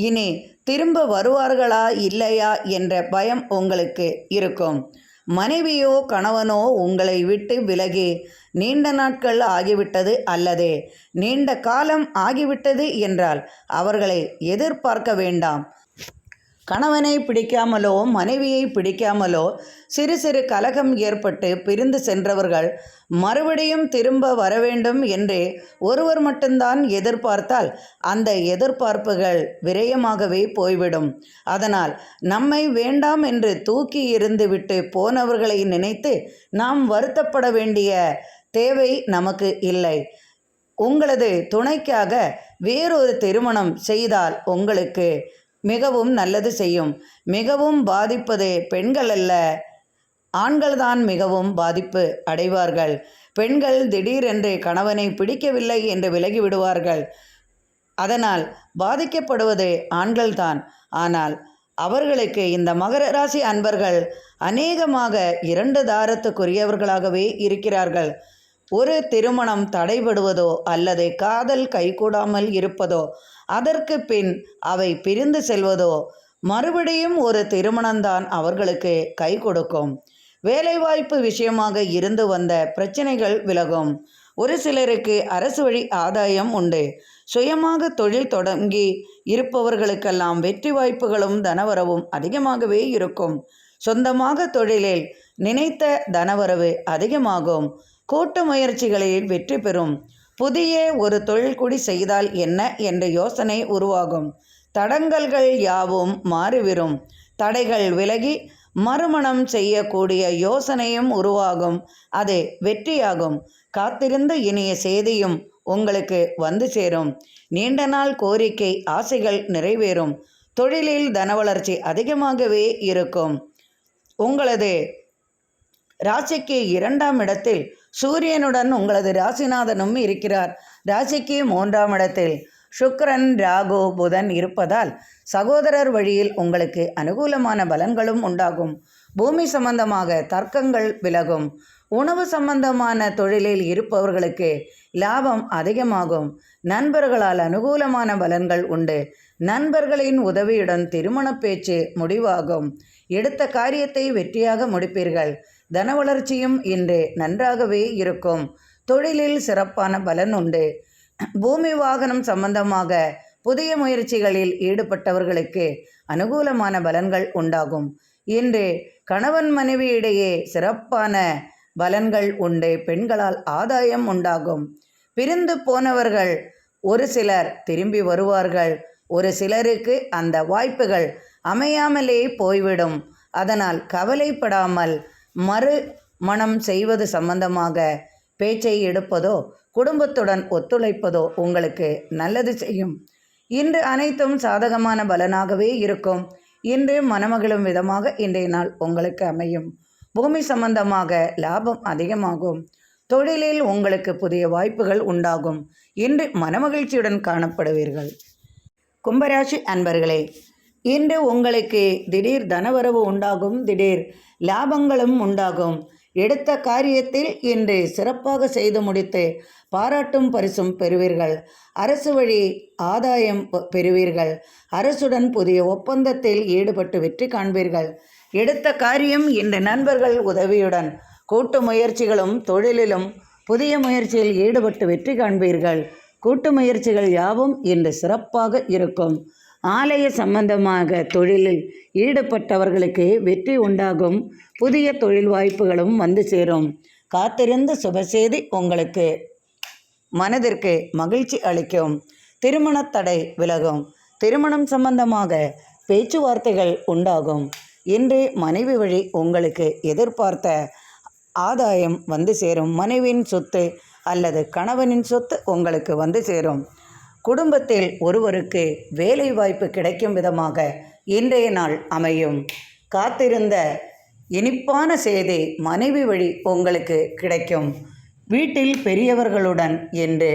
இனி திரும்ப வருவார்களா இல்லையா என்ற பயம் உங்களுக்கு இருக்கும். மனைவியோ கணவனோ உங்களை விட்டு விலகி நீண்ட நாட்கள் ஆகிவிட்டது அல்லது நீண்ட காலம் ஆகிவிட்டது என்றால் அவர்களை எதிர்பார்க்க வேண்டாம். கணவனை பிடிக்காமலோ மனைவியை பிடிக்காமலோ சிறு சிறு கலகம் ஏற்பட்டு பிரிந்து சென்றவர்கள் மறுபடியும் திரும்ப வர வேண்டும் என்று ஒருவர் மட்டும்தான் எதிர்பார்த்தால் அந்த எதிர்பார்ப்புகள் விரயமாகவே போய்விடும். அதனால் நம்மை வேண்டாம் என்று தூக்கி எறிந்துவிட்டு போனவர்களை நினைத்து நாம் வருத்தப்பட வேண்டிய தேவை நமக்கு இல்லை. உங்களது துணைக்காக வேறொரு திருமணம் செய்தால் உங்களுக்கு மிகவும் நல்லது செய்யும். மிகவும் பாதிப்பது பெண்கள் அல்ல, ஆண்கள்தான் மிகவும் பாதிப்பு அடைவார்கள். பெண்கள் திடீரென்று கணவனை பிடிக்கவில்லை என்று விலகி விடுவார்கள். அதனால் பாதிக்கப்படுவது ஆண்கள்தான். ஆனால் அவர்களுக்கு இந்த மகர ராசி அன்பர்கள் அநேகமாக 2 தாரத்துக்குரியவர்களாகவே இருக்கிறார்கள். ஒரு திருமணம் தடைபடுவதோ அல்லது காதல் கைகூடாமல் இருப்பதோ அதற்கு பின் அவை பிரிந்து செல்வதோ மறுபடியும் ஒரு திருமணம்தான் அவர்களுக்கு கை கொடுக்கும். வேலைவாய்ப்பு விஷயமாக இருந்து வந்த பிரச்சனைகள் விலகும். ஒரு சிலருக்கு அரசு வழி ஆதாயம் உண்டு. சுயமாக தொழில் தொடங்கி இருப்பவர்களுக்கெல்லாம் வெற்றி வாய்ப்புகளும் தனவரவும் அதிகமாகவே இருக்கும். சொந்தமாக தொழிலில் நினைத்த தனவரவு அதிகமாகும். கூட்டு முயற்சிகளில் வெற்றி பெறும். புதிய ஒரு தொழில்குடி செய்தால் என்ன என்ற யோசனை உருவாகும். தடங்கல்கள் யாவும் மாறிவிடும். தடைகள் விலகி மறுமணம் செய்யக்கூடிய யோசனையும் உருவாகும். அது வெற்றியாகும். காத்திருந்த இனிய செய்தியும் உங்களுக்கு வந்து சேரும். நீண்ட நாள் கோரிக்கை ஆசைகள் நிறைவேறும். தொழிலில் தன வளர்ச்சி அதிகமாகவே இருக்கும். உங்களது ராசிக்கு 2ஆம் இடத்தில் சூரியனுடன் உங்களது ராசிநாதனும் இருக்கிறார். ராசிக்கு 3ஆம் இடத்தில் சுக்கிரன், ராகு, புதன் இருப்பதால் சகோதரர் வழியில் உங்களுக்கு அனுகூலமான பலன்களும் உண்டாகும். பூமி சம்பந்தமாக தர்க்கங்கள் விலகும். உணவு சம்பந்தமான தொழிலில் இருப்பவர்களுக்கு லாபம் அதிகமாகும். நண்பர்களால் அனுகூலமான பலன்கள் உண்டு. நண்பர்களின் உதவியுடன் திருமண பேச்சு முடிவாகும். எடுத்த காரியத்தை வெற்றியாக முடிப்பீர்கள். தன வளர்ச்சியும் இன்று நன்றாகவே இருக்கும். தொழிலில் சிறப்பான பலன் உண்டு. பூமி வாகனம் சம்பந்தமாக புதிய முயற்சிகளில் ஈடுபட்டவர்களுக்கு அனுகூலமான பலன்கள் உண்டாகும். இன்று கணவன் மனைவியிடையே சிறப்பான பலன்கள் உண்டு. பெண்களால் ஆதாயம் உண்டாகும். பிரிந்து போனவர்கள் ஒரு சிலர் திரும்பி வருவார்கள். ஒரு சிலருக்கு அந்த வாய்ப்புகள் அமையாமலே போய்விடும். அதனால் கவலைப்படாமல் மனம் செய்வது சம்பந்தமாக பேச்சை எடுப்பதோ குடும்பத்துடன் ஒத்துழைப்பதோ உங்களுக்கு நல்லது செய்யும். இன்று அனைத்தும் சாதகமான பலனாகவே இருக்கும். இன்று மனமகிழும் விதமாக இன்றைய நாள் உங்களுக்கு அமையும். பூமி சம்பந்தமாக லாபம் அதிகமாகும். தொழிலில் உங்களுக்கு புதிய வாய்ப்புகள் உண்டாகும். இன்று மனமகிழ்ச்சியுடன் காணப்படுவீர்கள். கும்பராசி அன்பர்களே, இன்று உங்களுக்கு திடீர் தனவரவு உண்டாகும். திடீர் லாபங்களும் உண்டாகும். எடுத்த காரியத்தில் இன்று சிறப்பாக செய்து முடித்து பாராட்டும் பரிசும் பெறுவீர்கள். அரசு வழி ஆதாயம் பெறுவீர்கள். அரசுடன் புதிய ஒப்பந்தத்தில் ஈடுபட்டு வெற்றி காண்பீர்கள். எடுத்த காரியம் இன்று நண்பர்கள் உதவியுடன் கூட்டு முயற்சிகளும் தொழிலிலும் புதிய முயற்சியில் ஈடுபட்டு வெற்றி காண்பீர்கள். கூட்டு முயற்சிகள் யாவும் இன்று சிறப்பாக இருக்கும். ஆலய சம்பந்தமாக தொழிலில் ஈடுபட்டவர்களுக்கு வெற்றி உண்டாகும். புதிய தொழில் வாய்ப்புகளும் வந்து சேரும். காத்திருந்த சுபசெய்தி உங்களுக்கு மனதிற்கு மகிழ்ச்சி அளிக்கும். திருமண தடை விலகும். திருமணம் சம்பந்தமாக பேச்சுவார்த்தைகள் உண்டாகும். இன்று மனைவி வழி உங்களுக்கு எதிர்பார்த்த ஆதாயம் வந்து சேரும். மனைவியின் சொத்து அல்லது கணவனின் சொத்து உங்களுக்கு வந்து சேரும். குடும்பத்தில் ஒருவருக்கு வேலை வாய்ப்பு கிடைக்கும் விதமாக இன்றைய நாள் அமையும். காத்திருந்த இனிப்பான செய்தி மனைவி வழி உங்களுக்கு கிடைக்கும். வீட்டில் பெரியவர்களுடன் இன்று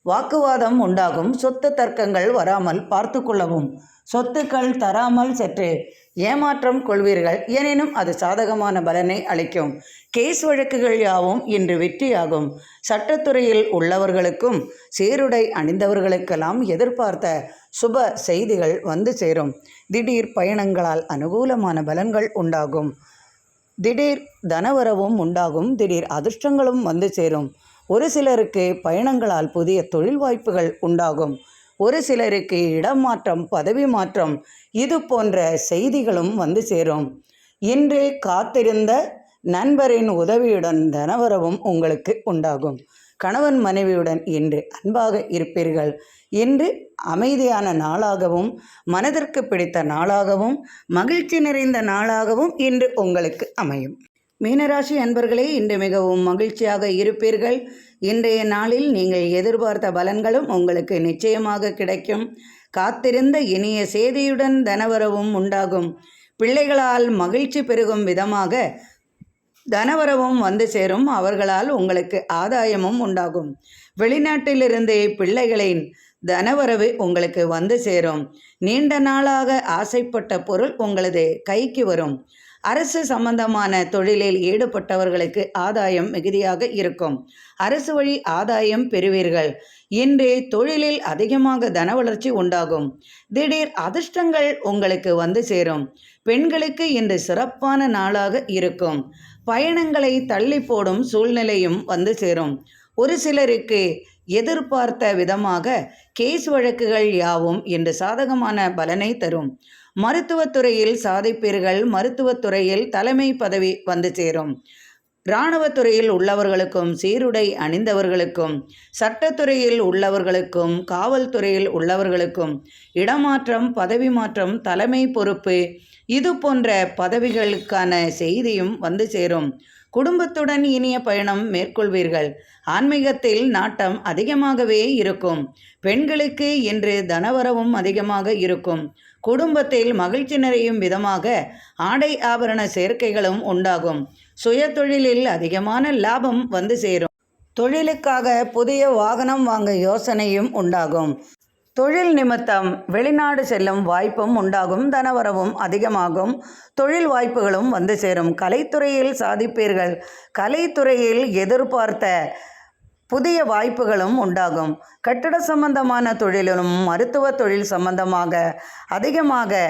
வாக்குவாதம் உண்டாகும். சொத்து தர்க்கங்கள் வராமல் பார்த்து கொள்ளவும். சொத்துக்கள் தராமல் சற்று ஏமாற்றம் கொள்வீர்கள். எனினும் அது சாதகமான பலனை அளிக்கும். கேஸ் வழக்குகள் யாவும் இன்று வெற்றியாகும். சட்டத்துறையில் உள்ளவர்களுக்கும் சீருடை அணிந்தவர்களுக்கெல்லாம் எதிர்பார்த்த சுப செய்திகள் வந்து சேரும். திடீர் பயணங்களால் அனுகூலமான பலன்கள் உண்டாகும். திடீர் தனவரவும் உண்டாகும். திடீர் அதிர்ஷ்டங்களும் வந்து சேரும். ஒரு சிலருக்கு பயணங்களால் புதிய தொழில் வாய்ப்புகள் உண்டாகும். ஒரு சிலருக்கு இடமாற்றம், பதவி மாற்றம் இது போன்ற செய்திகளும் வந்து சேரும். இன்று காத்திருந்த நண்பரின் உதவியுடன் தனவரவும் உங்களுக்கு உண்டாகும். கணவன் மனைவியுடன் இன்று அன்பாக இருப்பீர்கள். இன்று அமைதியான நாளாகவும் மனதிற்கு பிடித்த நாளாகவும் மகிழ்ச்சி நிறைந்த நாளாகவும் இன்று உங்களுக்கு அமையும். மீனராசி அன்பர்களே, இன்று மிகவும் மகிழ்ச்சியாக இருப்பீர்கள். இன்றைய நாளில் நீங்கள் எதிர்பார்த்த பலன்களும் உங்களுக்கு நிச்சயமாக கிடைக்கும். காத்திருந்த இனிய செய்தியுடன் தனவரவும் உண்டாகும். பிள்ளைகளால் மகிழ்ச்சி பெருகும் விதமாக தனவரவும் வந்து சேரும். அவர்களால் உங்களுக்கு ஆதாயமும் உண்டாகும். வெளிநாட்டிலிருந்து பிள்ளைகளின் தனவரவு உங்களுக்கு வந்து சேரும். நீண்ட நாளாக ஆசைப்பட்ட பொருள் உங்களது கைக்கு வரும். அரசு சம்பந்தமான தொழிலில் ஈடுபட்டவர்களுக்கு ஆதாயம் மிகுதியாக இருக்கும். அரசு வழி ஆதாயம் பெறுவீர்கள். இன்று தொழிலில் அதிகமாக தன வளர்ச்சி உண்டாகும். திடீர் அதிர்ஷ்டங்கள் உங்களுக்கு வந்து சேரும். பெண்களுக்கு இன்று சிறப்பான நாளாக இருக்கும். பயணங்களை தள்ளி போடும் சூழ்நிலையும் வந்து சேரும். ஒரு சிலருக்கு எதிர்பார்த்த விதமாக கேஸ் வழக்குகள் யாவும் இன்று சாதகமான பலனை தரும். மருத்துவத்துறையில் சாதிப்பீர்கள். மருத்துவத்துறையில் தலைமை பதவி வந்து சேரும். இராணுவத்துறையில் உள்ளவர்களுக்கும் சீருடை அணிந்தவர்களுக்கும் சட்டத்துறையில் உள்ளவர்களுக்கும் காவல்துறையில் உள்ளவர்களுக்கும் இடமாற்றம், பதவி மாற்றம், தலைமை பொறுப்பு இது போன்ற பதவிகளுக்கான செய்தியும் வந்து சேரும். குடும்பத்துடன் இனிய பயணம் மேற்கொள்வீர்கள். ஆன்மீகத்தில் நாட்டம் அதிகமாகவே இருக்கும். பெண்களுக்கு இன்று தனவரவும் அதிகமாக இருக்கும். குடும்பத்தில் மகிழ்ச்சி நிறையும் விதமாக ஆடை ஆபரண சேர்க்கைகளும் உண்டாகும். சுய தொழிலில் அதிகமான லாபம் வந்து சேரும். தொழிலுக்காக புதிய வாகனம் வாங்க யோசனையும் உண்டாகும். தொழில் நிமித்தம் வெளிநாடு செல்லும் வாய்ப்பும் உண்டாகும். தனவரவும் அதிகமாகும். தொழில் வாய்ப்புகளும் வந்து சேரும். கலைத்துறையில் சாதிப்பீர்கள். கலைத்துறையில் எதிர்பார்த்த புதிய வாய்ப்புகளும் உண்டாகும். கட்டட சம்பந்தமான தொழிலிலும் மருத்துவ தொழில் சம்பந்தமாக அதிகமாக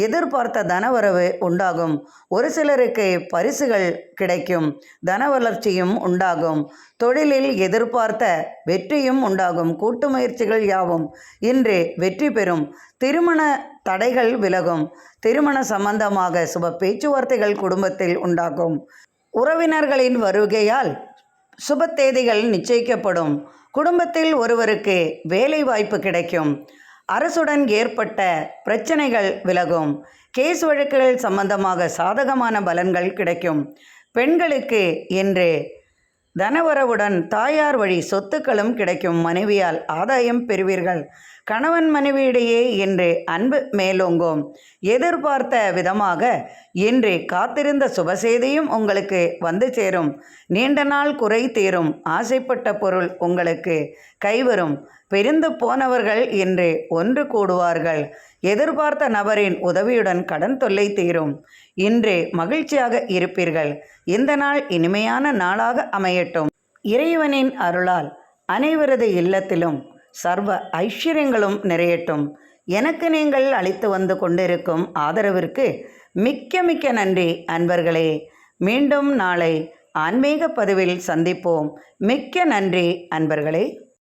எதிர்பார்த்த தனவரவு உண்டாகும். ஒரு சிலருக்கு பரிசுகள் கிடைக்கும். தன வளர்ச்சியும் உண்டாகும். தொழிலில் எதிர்பார்த்த வெற்றியும் உண்டாகும். கூட்டு முயற்சிகள் யாவும் இன்று வெற்றி பெறும். திருமண தடைகள் விலகும். திருமண சம்பந்தமாக சுப பேச்சுவார்த்தைகள் குடும்பத்தில் உண்டாகும். உறவினர்களின் வருகையால் சுப தேதிகள் நிச்சயிக்கப்படும். குடும்பத்தில் ஒருவருக்கு வேலை வாய்ப்பு கிடைக்கும். அரசுடன் ஏற்பட்ட பிரச்சனைகள் விலகும். கேஸ் வழக்குகள் சம்பந்தமாக சாதகமான பலன்கள் கிடைக்கும். பெண்களுக்கு இன்று தனவரவுடன் தாயார் வழி சொத்துக்களும் கிடைக்கும். மனைவியால் ஆதாயம் பெறுவீர்கள். கணவன் மனைவியிடையே இன்று அன்பு மேலோங்கும். எதிர்பார்த்த விதமாக இன்று காத்திருந்த சுபசெய்தியும் உங்களுக்கு வந்து சேரும். நீண்ட நாள் குறை தீரும். ஆசைப்பட்ட பொருள் உங்களுக்கு கைவரும். பிரிந்து போனவர்கள் இன்று ஒன்று கூடுவார்கள். எதிர்பார்த்த நபரின் உதவியுடன் கடன் தொல்லை தீரும். இன்று மகிழ்ச்சியாக இருப்பீர்கள். இந்த நாள் இனிமையான நாளாக அமையட்டும். இறைவனின் அருளால் அனைவரது இல்லத்திலும் சர்வ ஐஸ்வர்யங்களும் நிறையட்டும். எனக்கு நீங்கள் அளித்து வந்து கொண்டிருக்கும் ஆதரவிற்கு மிக்க மிக்க நன்றி அன்பர்களே. மீண்டும் நாளை ஆன்மீக பதிவில் சந்திப்போம். மிக்க நன்றி அன்பர்களே.